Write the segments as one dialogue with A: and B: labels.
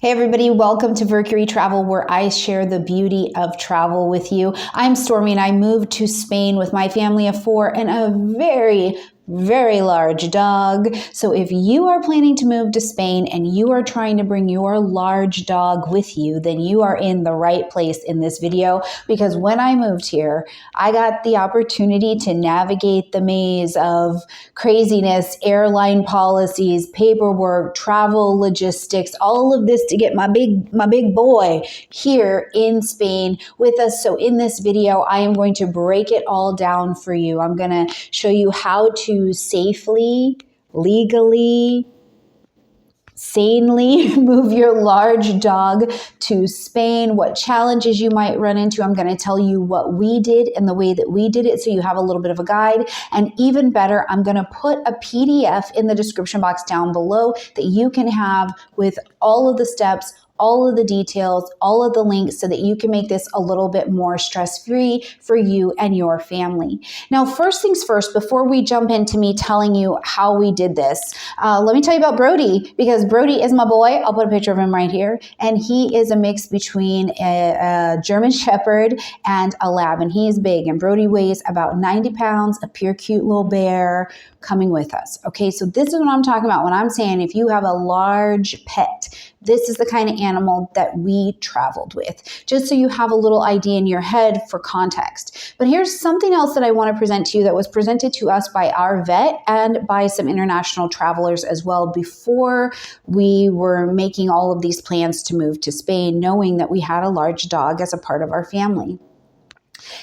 A: Hey everybody, welcome to Mercury Travel, where I share the beauty of travel with you. I'm Stormy and I moved to Spain with my family of 4 and a very large dog. So if you are planning to move to Spain and you are trying to bring your large dog with you, then you are in the right place in this video, because when I moved here, I got the opportunity to navigate the maze of craziness, airline policies, paperwork, travel logistics, all of this to get my big boy here in Spain with us. So in this video, I am going to break it all down for you. I'm going to show you how to safely, legally, sanely move your large dog to Spain, what challenges you might run into. I'm going to tell you what we did and the way that we did it so you have a little bit of a guide. And even better, I'm going to put a PDF in the description box down below that you can have with all of the steps, all of the details, all of the links, so that you can make this a little bit more stress-free for you and your family. Now, first things first, before we jump into me telling you how we did this, let me tell you about Brody, because Brody is my boy. I'll put a picture of him right here. And he is a mix between a German Shepherd and a Lab, and he is big. And Brody weighs about 90 pounds, a pure cute little bear coming with us. Okay, so this is what I'm talking about when I'm saying if you have a large pet, this is the kind of animal that we traveled with, just so you have a little idea in your head for context. But here's something else that I want to present to you that was presented to us by our vet and by some international travelers as well before we were making all of these plans to move to Spain, knowing that we had a large dog as a part of our family.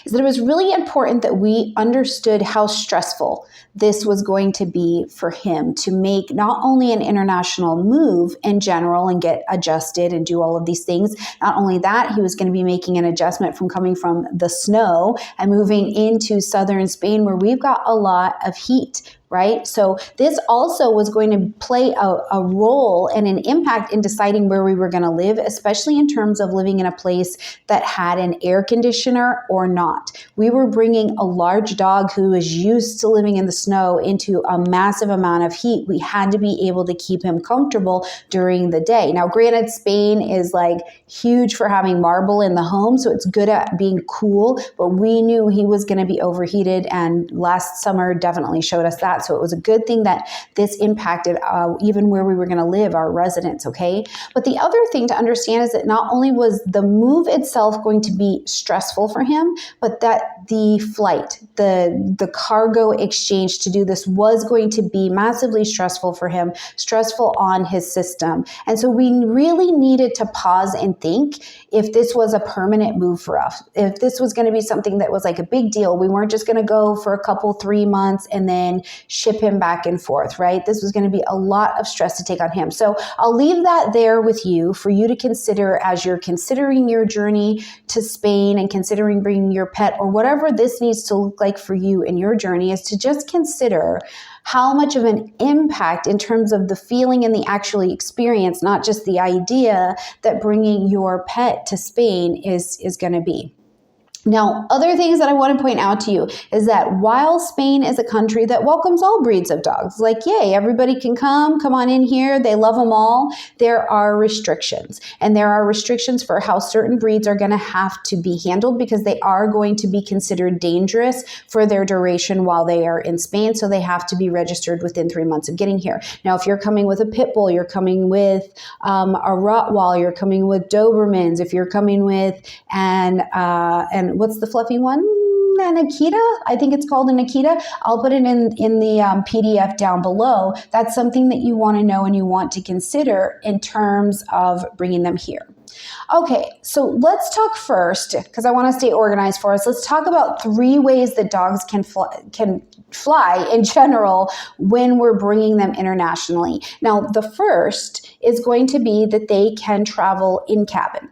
A: Is that it was really important that we understood how stressful this was going to be for him to make not only an international move in general and get adjusted and do all of these things. Not only that, he was going to be making an adjustment from coming from the snow and moving into southern Spain, where we've got a lot of heat, right? So this also was going to play a role and an impact in deciding where we were going to live, especially in terms of living in a place that had an air conditioner or not. We were bringing a large dog who was used to living in the snow into a massive amount of heat. We had to be able to keep him comfortable during the day. Now, granted, Spain is like huge for having marble in the home, so it's good at being cool, but we knew he was going to be overheated, and last summer definitely showed us that. So it was a good thing that this impacted even where we were going to live, our residents, okay? But the other thing to understand is that not only was the move itself going to be stressful for him, but that the flight, the cargo exchange to do this was going to be massively stressful for him, stressful on his system. And so we really needed to pause and think if this was a permanent move for us, if this was going to be something that was like a big deal. We weren't just going to go for a couple, 3 months and then ship him back and forth, right? This was going to be a lot of stress to take on him. So I'll leave that there with you for you to consider as you're considering your journey to Spain and considering bringing your pet, or whatever this needs to look like for you in your journey, is to just consider how much of an impact in terms of the feeling and the actual experience, not just the idea, that bringing your pet to Spain is going to be. Now, other things that I want to point out to you is that while Spain is a country that welcomes all breeds of dogs, like, yay, everybody can come on in here, they love them all, there are restrictions. And there are restrictions for how certain breeds are going to have to be handled, because they are going to be considered dangerous for their duration while they are in Spain. So they have to be registered within 3 months of getting here. Now, if you're coming with a pit bull, you're coming with a Rottweiler, you're coming with Dobermans, if you're coming with and what's the fluffy one? An Akita? I think it's called an Akita. I'll put it in the PDF down below. That's something that you want to know and you want to consider in terms of bringing them here. Okay, so let's talk first, because I want to stay organized for us. Let's talk about 3 ways that dogs can fly in general when we're bringing them internationally. Now, the first is going to be that they can travel in cabin.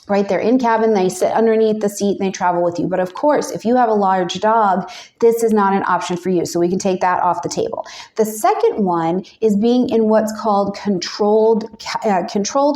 A: Right? They're in cabin, they sit underneath the seat, and they travel with you. But of course, if you have a large dog, this is not an option for you. So we can take that off the table. The second one is being in what's called controlled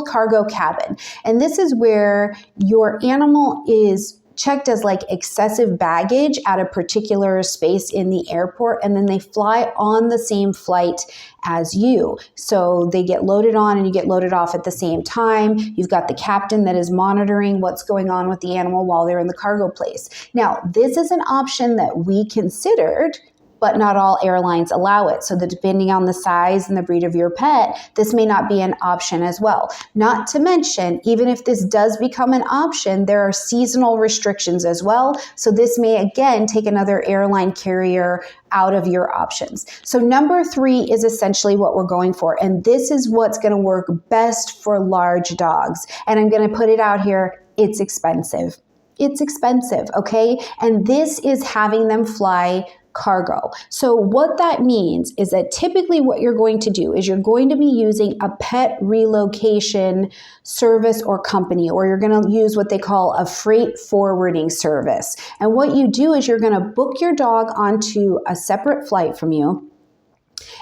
A: cargo cabin. And this is where your animal is checked as like excessive baggage at a particular space in the airport, and then they fly on the same flight as you. So they get loaded on and you get loaded off at the same time. You've got the captain that is monitoring what's going on with the animal while they're in the cargo place. Now, this is an option that we considered, but not all airlines allow it. So that depending on the size and the breed of your pet, this may not be an option as well. Not to mention, even if this does become an option, there are seasonal restrictions as well. So this may again take another airline carrier out of your options. So number 3 is essentially what we're going for. And this is what's going to work best for large dogs. And I'm going to put it out here. It's expensive. It's expensive, okay? And this is having them fly cargo. So what that means is that typically what you're going to do is you're going to be using a pet relocation service or company, or you're going to use what they call a freight forwarding service. And what you do is you're going to book your dog onto a separate flight from you,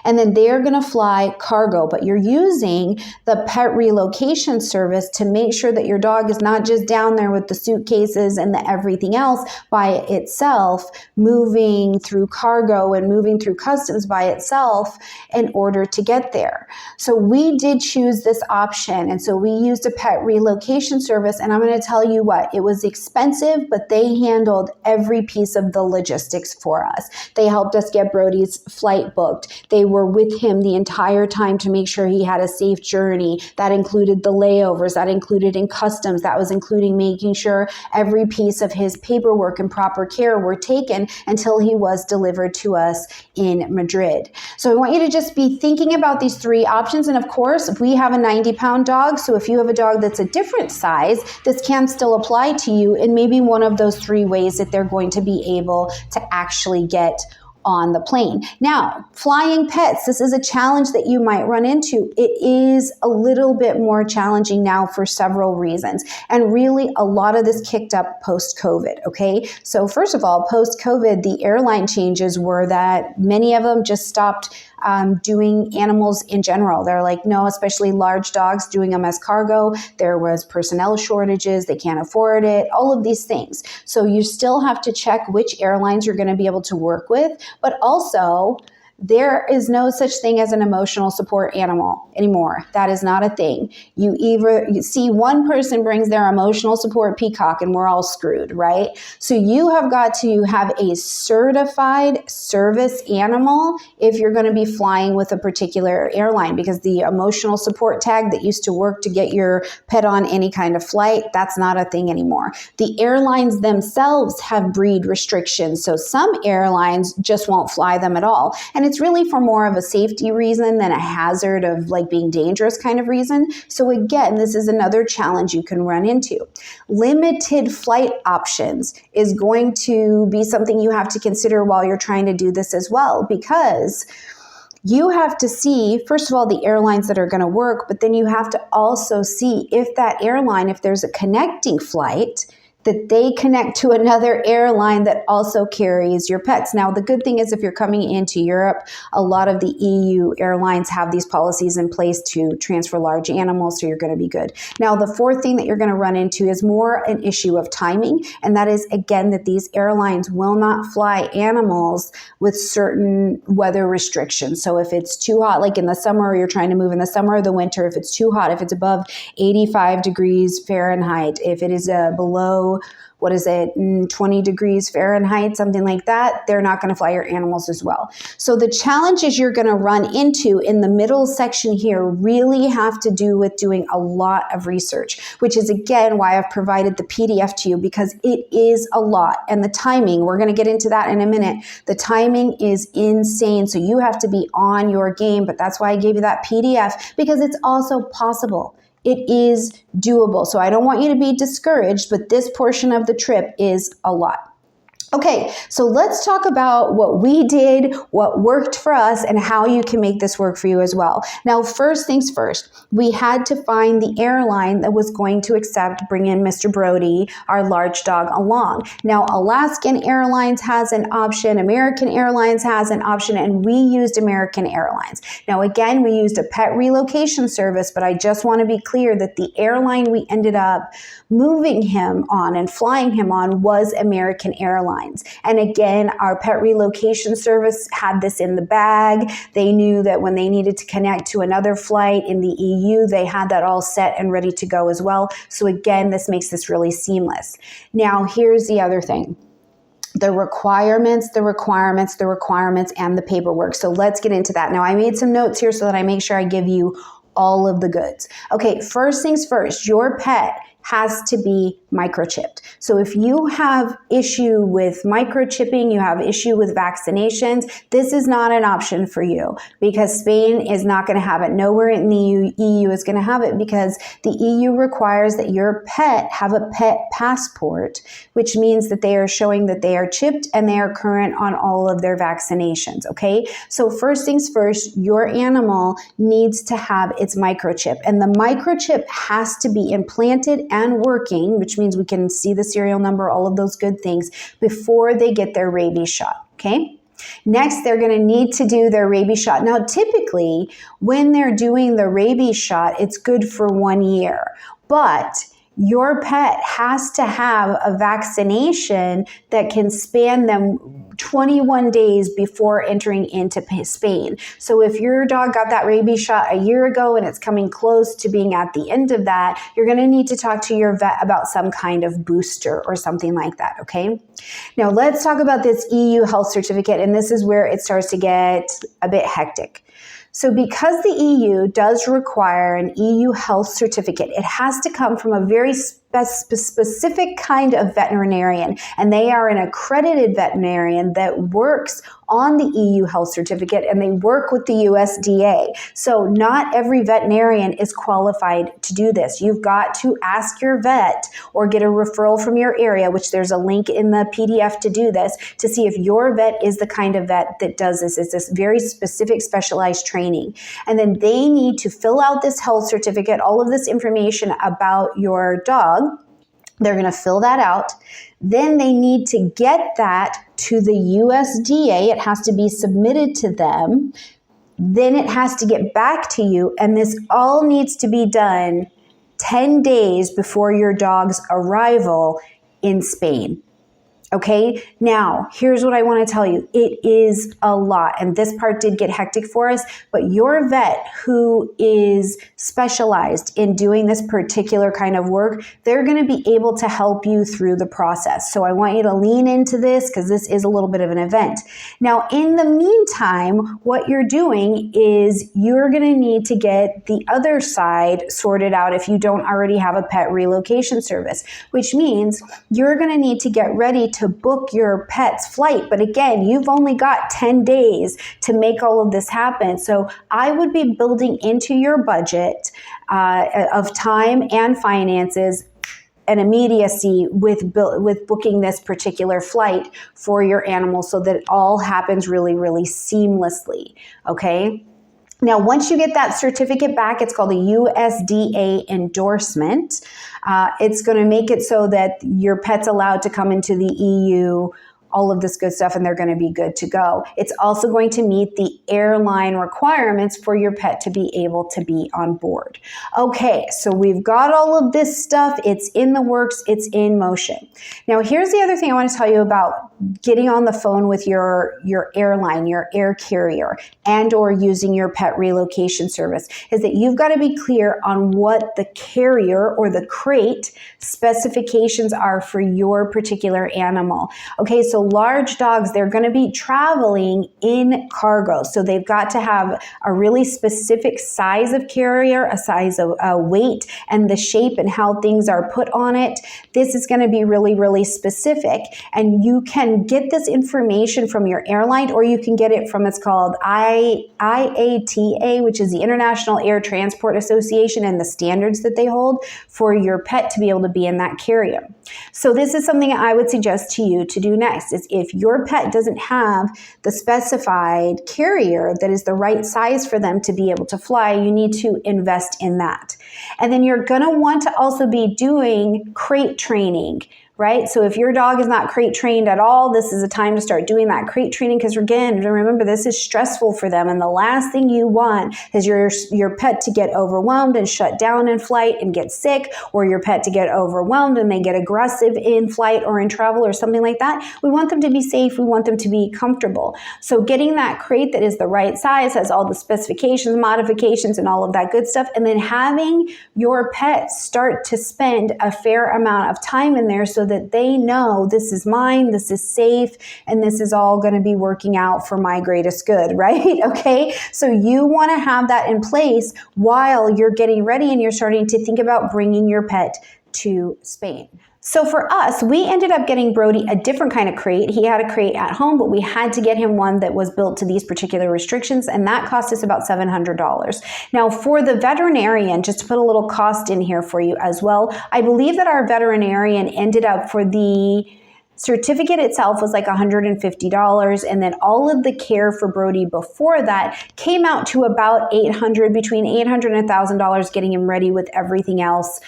A: and then they're going to fly cargo, but you're using the pet relocation service to make sure that your dog is not just down there with the suitcases and the everything else by itself, moving through cargo and moving through customs by itself in order to get there. So we did choose this option, and so we used a pet relocation service, and I'm going to tell you what, it was expensive, but they handled every piece of the logistics for us. They helped us get Brody's flight booked. They were with him the entire time to make sure he had a safe journey. That included the layovers, that included in customs, that was including making sure every piece of his paperwork and proper care were taken until he was delivered to us in Madrid. So I want you to just be thinking about these 3 options. And of course, we have a 90-pound dog. So if you have a dog that's a different size, this can still apply to you in maybe one of those 3 ways that they're going to be able to actually get on the plane. Now, flying pets, this is a challenge that you might run into. It is a little bit more challenging now for several reasons. And really, a lot of this kicked up post-COVID, okay? So first of all, post-COVID, the airline changes were that many of them just stopped doing animals in general. They're like, no, especially large dogs, doing them as cargo. There was personnel shortages. They can't afford it, all of these things. So you still have to check which airlines you're going to be able to work with, but also there is no such thing as an emotional support animal anymore. That is not a thing. You see one person brings their emotional support peacock and we're all screwed, right? So you have got to have a certified service animal if you're going to be flying with a particular airline, because the emotional support tag that used to work to get your pet on any kind of flight, that's not a thing anymore. The airlines themselves have breed restrictions. So some airlines just won't fly them at all. And it's really for more of a safety reason than a hazard of like being dangerous kind of reason. So again, this is another challenge you can run into. Limited flight options is going to be something you have to consider while you're trying to do this as well, because you have to see, first of all, the airlines that are going to work, but then you have to also see if that airline, if there's a connecting flight, that they connect to another airline that also carries your pets. Now, the good thing is if you're coming into Europe, a lot of the EU airlines have these policies in place to transfer large animals, so you're going to be good. Now, the 4th thing that you're going to run into is more an issue of timing, and that is, again, that these airlines will not fly animals with certain weather restrictions. So if it's too hot, like in the summer, or you're trying to move in the summer or the winter, if it's too hot, if it's above 85 degrees Fahrenheit, if it is below 20 degrees Fahrenheit, something like that, they're not going to fly your animals as well. So the challenges you're going to run into in the middle section here really have to do with doing a lot of research, which is again why I've provided the PDF to you, because it is a lot. And the timing, we're going to get into that in a minute. The timing is insane. So you have to be on your game, but that's why I gave you that PDF, because it's also possible. It is doable. So I don't want you to be discouraged, but this portion of the trip is a lot. Okay, so let's talk about what we did, what worked for us, and how you can make this work for you as well. Now, first things first, we had to find the airline that was going to accept bring in Mr. Brody, our large dog, along. Now, Alaskan Airlines has an option, American Airlines has an option, and we used American Airlines. Now, again, we used a pet relocation service, but I just want to be clear that the airline we ended up moving him on and flying him on was American Airlines. And again, our pet relocation service had this in the bag. They knew that when they needed to connect to another flight in the EU, they had that all set and ready to go as well. So again, this makes this really seamless. Now, here's the other thing. The requirements, and the paperwork. So let's get into that. Now, I made some notes here so that I make sure I give you all of the goods. Okay, first things first, your pet has to be microchipped. So if you have issue with microchipping, you have issue with vaccinations, this is not an option for you because Spain is not going to have it. Nowhere in the EU is going to have it because the EU requires that your pet have a pet passport, which means that they are showing that they are chipped and they are current on all of their vaccinations, okay? So first things first, your animal needs to have its microchip, and the microchip has to be implanted and working, which means we can see the serial number, all of those good things, before they get their rabies shot, okay? Next, they're going to need to do their rabies shot. Now, typically, when they're doing the rabies shot, it's good for 1 year, but your pet has to have a vaccination that can span them 21 days before entering into Spain. So if your dog got that rabies shot a year ago and it's coming close to being at the end of that, you're going to need to talk to your vet about some kind of booster or something like that, okay? Now let's talk about this EU health certificate, and this is where it starts to get a bit hectic. So because the EU does require an EU health certificate, it has to come from a very specific kind of veterinarian, and they are an accredited veterinarian that works on the EU health certificate, and they work with the USDA. So not every veterinarian is qualified to do this. You've got to ask your vet or get a referral from your area, which there's a link in the PDF to do this, to see if your vet is the kind of vet that does this. It's this very specific specialized training. And then they need to fill out this health certificate, all of this information about your dog. They're going to fill that out. Then they need to get that to the USDA. It has to be submitted to them. Then it has to get back to you. And this all needs to be done 10 days before your dog's arrival in Spain. Okay, now here's what I want to tell you. It is a lot, and this part did get hectic for us, but your vet who is specialized in doing this particular kind of work, they're going to be able to help you through the process. So I want you to lean into this because this is a little bit of an event. Now, in the meantime, what you're doing is you're going to need to get the other side sorted out if you don't already have a pet relocation service, which means you're going to need to get ready to book your pet's flight. But again, you've only got 10 days to make all of this happen. So I would be building into your budget of time and finances an immediacy with booking this particular flight for your animal so that it all happens really, really seamlessly. Okay? Now, once you get that certificate back, it's called a USDA endorsement. It's going to make it so that your pet's allowed to come into the EU, all of this good stuff, and they're going to be good to go. It's also going to meet the airline requirements for your pet to be able to be on board. Okay, so we've got all of this stuff. It's in the works. It's in motion. Now, here's the other thing I want to tell you about getting on the phone with your airline, your air carrier, and or using your pet relocation service, is that you've got to be clear on what the carrier or the crate specifications are for your particular animal. Okay, so large dogs, they're going to be traveling in cargo. So they've got to have a really specific size of carrier, a size of weight, and the shape and how things are put on it. This is going to be really, really specific. And you can can get this information from your airline, or you can get it from, it's called IATA, which is the International Air Transport Association, and the standards that they hold for your pet to be able to be in that carrier. So this is something I would suggest to you to do next, is if your pet doesn't have the specified carrier that is the right size for them to be able to fly, you need to invest in that. And then you're going to want to also be doing crate training, right? So if your dog is not crate trained at all, this is a time to start doing that crate training, because again, remember, this is stressful for them, and the last thing you want is your pet to get overwhelmed and shut down in flight and get sick, or your pet to get overwhelmed and they get aggressive in flight or in travel or something like that. We want them to be safe. We want them to be comfortable. So getting that crate that is the right size, has all the specifications, modifications, and all of that good stuff, and then having your pet start to spend a fair amount of time in there so that they know, this is mine, this is safe, and this is all going to be working out for my greatest good, right? Okay, so you want to have that in place while you're getting ready and you're starting to think about bringing your pet to Spain. So for us, we ended up getting Brody a different kind of crate. He had a crate at home, but we had to get him one that was built to these particular restrictions, and that cost us about $700. Now for the veterinarian, just to put a little cost in here for you as well, I believe that our veterinarian ended up, for the certificate itself was like $150, and then all of the care for Brody before that came out to about between $800 and $1,000, getting him ready with everything else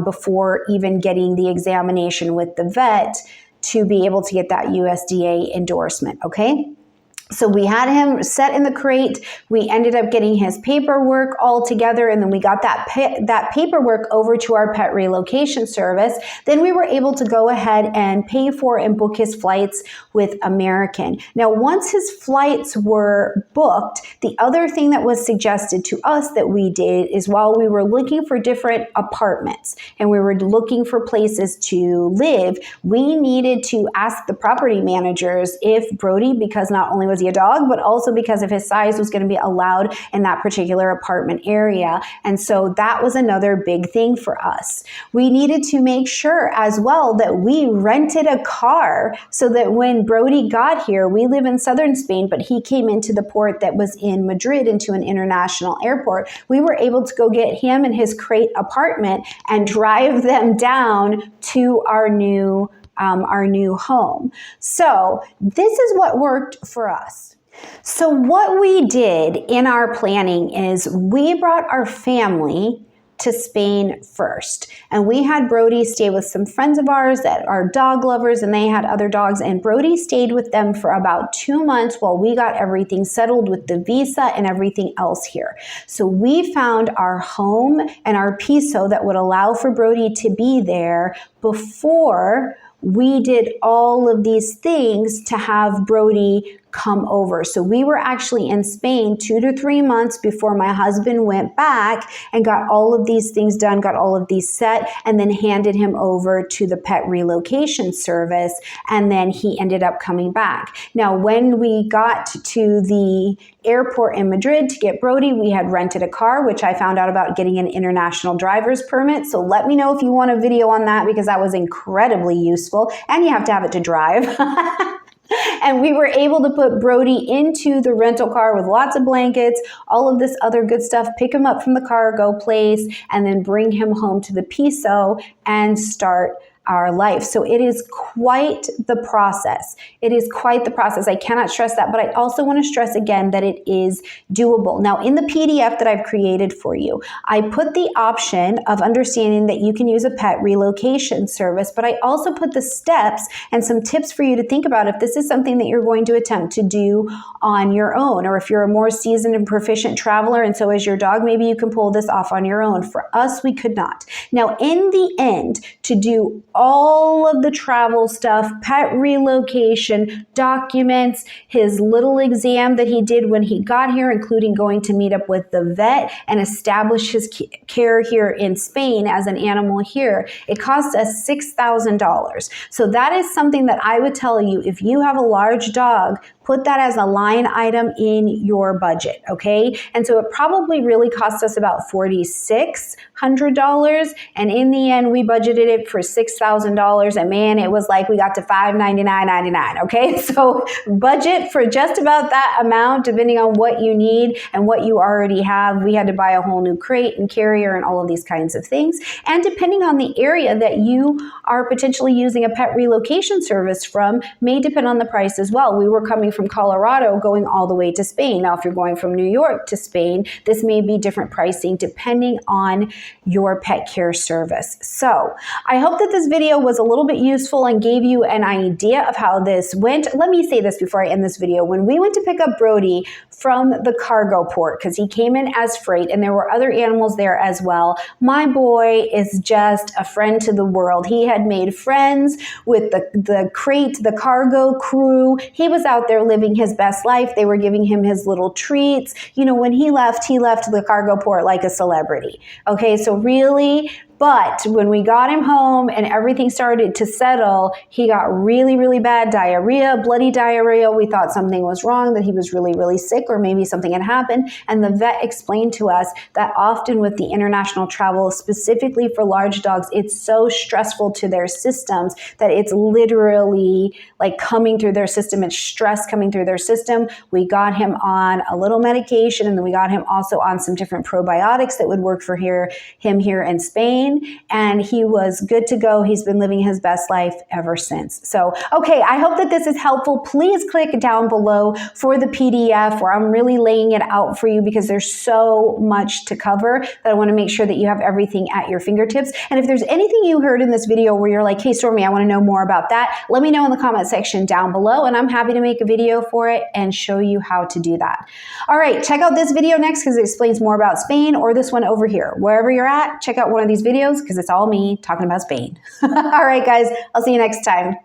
A: before even getting the examination with the vet to be able to get that USDA endorsement, okay? So we had him set in the crate. We ended up getting his paperwork all together, and then we got that paperwork over to our pet relocation service. Then we were able to go ahead and pay for and book his flights with American. Now, once his flights were booked, the other thing that was suggested to us that we did is, while we were looking for different apartments and we were looking for places to live, we needed to ask the property managers if Brody, because not only was he a dog, but also because of his size, was going to be allowed in that particular apartment area. And so that was another big thing for us. We needed to make sure as well that we rented a car so that when Brody got here, we live in southern Spain, but he came into the port that was in Madrid, into an international airport. We were able to go get him and his crate apartment and drive them down to our new home. So this is what worked for us. So what we did in our planning is we brought our family to Spain first. And we had Brody stay with some friends of ours that are dog lovers, and they had other dogs, and Brody stayed with them for about 2 months while we got everything settled with the visa and everything else here. So we found our home and our piso that would allow for Brody to be there before we did all of these things to have Brody come over. So we were actually in Spain 2 to 3 months before my husband went back and got all of these things done, got all of these set, and then handed him over to the pet relocation service. And then he ended up coming back. Now, when we got to the airport in Madrid to get Brody, we had rented a car, which I found out about getting an international driver's permit. So let me know if you want a video on that, because that was incredibly useful, and you have to have it to drive. And we were able to put Brody into the rental car with lots of blankets, all of this other good stuff, pick him up from the cargo place, and then bring him home to the piso and start our life. So it is quite the process. It is quite the process. I cannot stress that, but I also want to stress again that it is doable. Now, in the PDF that I've created for you, I put the option of understanding that you can use a pet relocation service, but I also put the steps and some tips for you to think about if this is something that you're going to attempt to do on your own, or if you're a more seasoned and proficient traveler and so is your dog, maybe you can pull this off on your own. For us, we could not. Now, in the end, to do all of the travel stuff, pet relocation, documents, his little exam that he did when he got here, including going to meet up with the vet and establish his care here in Spain as an animal here, it cost us $6,000. So that is something that I would tell you, if you have a large dog, put that as a line item in your budget, okay? And so it probably really cost us about $4,600, and in the end, we budgeted it for $6,000, and man, it was like we got to $599.99, okay? So budget for just about that amount, depending on what you need and what you already have. We had to buy a whole new crate and carrier and all of these kinds of things. And depending on the area that you are potentially using a pet relocation service from, may depend on the price as well. We were coming from Colorado going all the way to Spain. Now, if you're going from New York to Spain, this may be different pricing depending on your pet care service. So I hope that this video was a little bit useful and gave you an idea of how this went. Let me say this before I end this video. When we went to pick up Brody from the cargo port, because he came in as freight and there were other animals there as well, my boy is just a friend to the world. He had made friends with the crate, the cargo crew. He was out there living his best life. They were giving him his little treats. You know, when he left the cargo port like a celebrity. Okay, so really, but when we got him home and everything started to settle, he got really, really bad diarrhea, bloody diarrhea. We thought something was wrong, that he was really, really sick, or maybe something had happened. And the vet explained to us that often with the international travel, specifically for large dogs, it's so stressful to their systems that it's literally like coming through their system. It's stress coming through their system. We got him on a little medication, and then we got him also on some different probiotics that would work for him here in Spain. And he was good to go. He's been living his best life ever since. So, okay, I hope that this is helpful. Please click down below for the PDF where I'm really laying it out for you, because there's so much to cover that I want to make sure that you have everything at your fingertips. And if there's anything you heard in this video where you're like, hey, Stormy, I want to know more about that, let me know in the comment section down below, and I'm happy to make a video for it and show you how to do that. All right, check out this video next because it explains more about Spain, or this one over here. Wherever you're at, check out one of these videos because it's all me talking about Spain. All right, guys, I'll see you next time.